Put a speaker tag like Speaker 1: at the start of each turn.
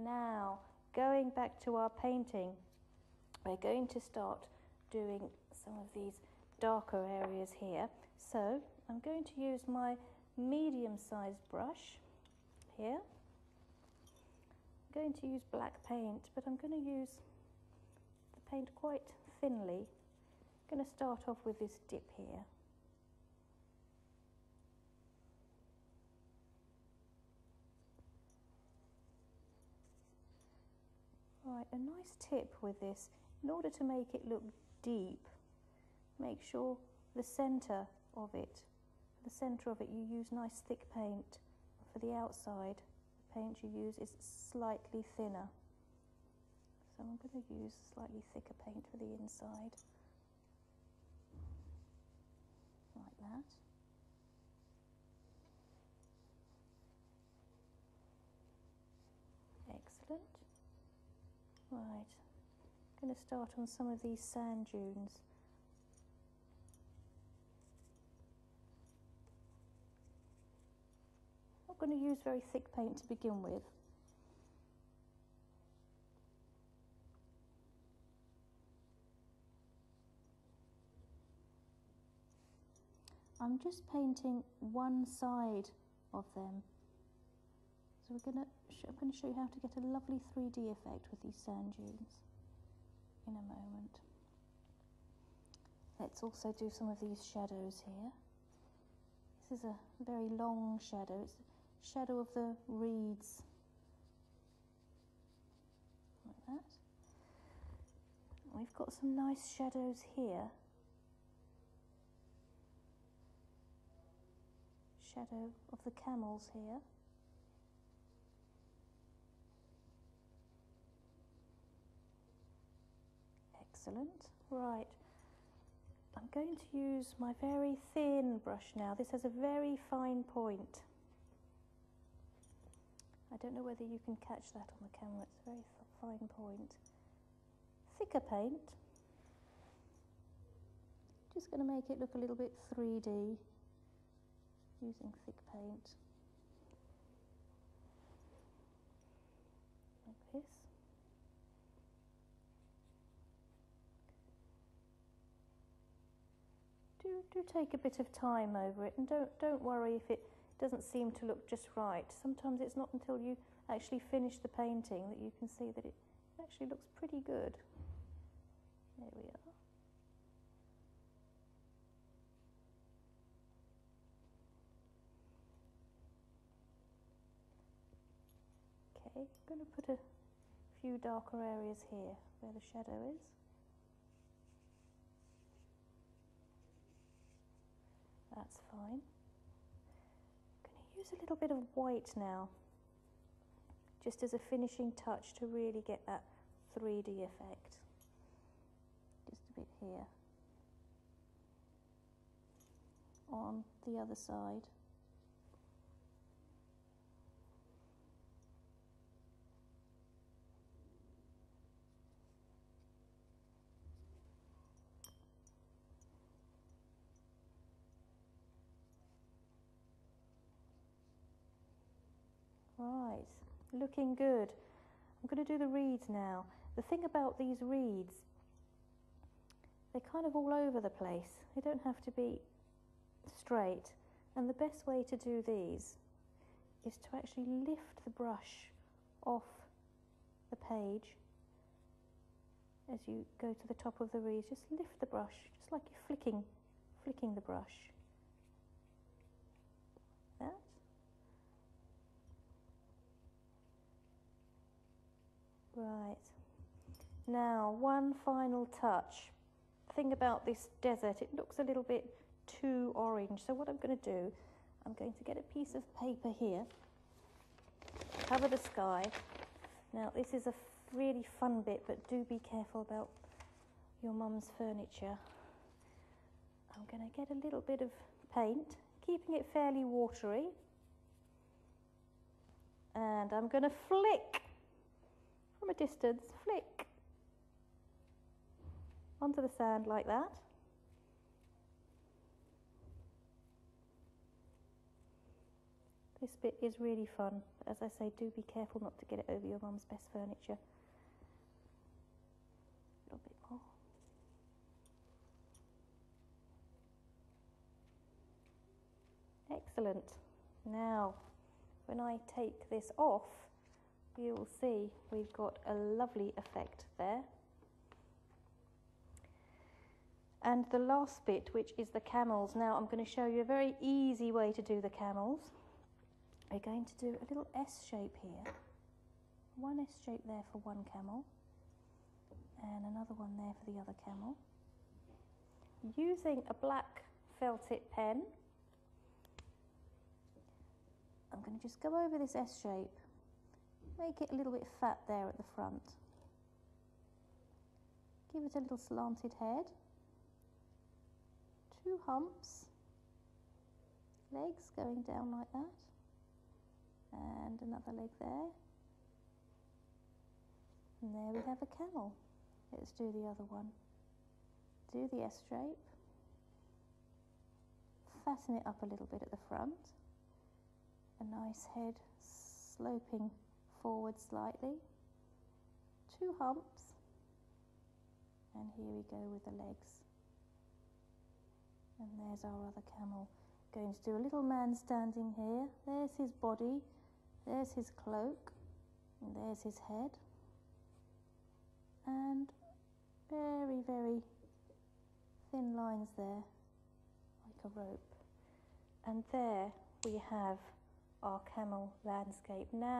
Speaker 1: Now, going back to our painting, we're going to start doing some of these darker areas here. So I'm going to use my medium-sized brush here. I'm going to use black paint, but I'm going to use the paint quite thinly. I'm going to start off with this dip here. Right, a nice tip with this, in order to make it look deep, make sure the centre of it, you use nice thick paint. For the outside, the paint you use is slightly thinner. So I'm going to use slightly thicker paint for the inside, like that. Excellent. Right, I'm going to start on some of these sand dunes. I'm not going to use very thick paint to begin with. I'm just painting one side of them. So I'm going to show you how to get a lovely 3D effect with these sand dunes in a moment. Let's also do some of these shadows here. This is a very long shadow. It's the shadow of the reeds, like that. We've got some nice shadows here. Shadow of the camels here. Excellent. Right, I'm going to use my very thin brush now. This has a very fine point. I don't know whether you can catch that on the camera. It's a very fine point. Thicker paint. Just going to make it look a little bit 3D. Using thick paint, like this. Do take a bit of time over it, and don't worry if it doesn't seem to look just right. Sometimes it's not until you actually finish the painting that you can see that it actually looks pretty good. There we are. Okay, I'm going to put a few darker areas here where the shadow is. That's fine. I'm going to use a little bit of white now, just as a finishing touch to really get that 3D effect. Just a bit here. On the other side. Right, looking good. I'm going to do the reeds now. The thing about these reeds, they're kind of all over the place. They don't have to be straight. And the best way to do these is to actually lift the brush off the page as you go to the top of the reeds. Just lift the brush, just like you're flicking the brush. Like that. Right, now one final touch. The thing about this desert, it looks a little bit too orange, so what I'm going to do, I'm going to get a piece of paper here, cover the sky. Now this is a really fun bit, but do be careful about your mum's furniture. I'm going to get a little bit of paint, keeping it fairly watery, and I'm going to flick from a distance, flick onto the sand like that. This bit is really fun. as I say, do be careful not to get it over your mum's best furniture. A little bit more. Excellent. Now, when I take this off, you will see we've got a lovely effect there. And the last bit, which is the camels. Now I'm going to show you a very easy way to do the camels. We're going to do a little S shape here. One S shape there for one camel, and another one there for the other camel. Using a black felt tip pen, I'm going to just go over this S shape, make it a little bit fat there at the front. Give it a little slanted head, 2 humps, legs going down like that, and another leg there. And there we have a camel. Let's do the other one. Do the S shape, fatten it up a little bit at the front, a nice head sloping forward slightly, 2 humps, and here we go with the legs. And there's our other camel. Going to do a little man standing here. There's his body, there's his cloak, and there's his head. And very, very thin lines there, like a rope. And there we have our camel landscape. Now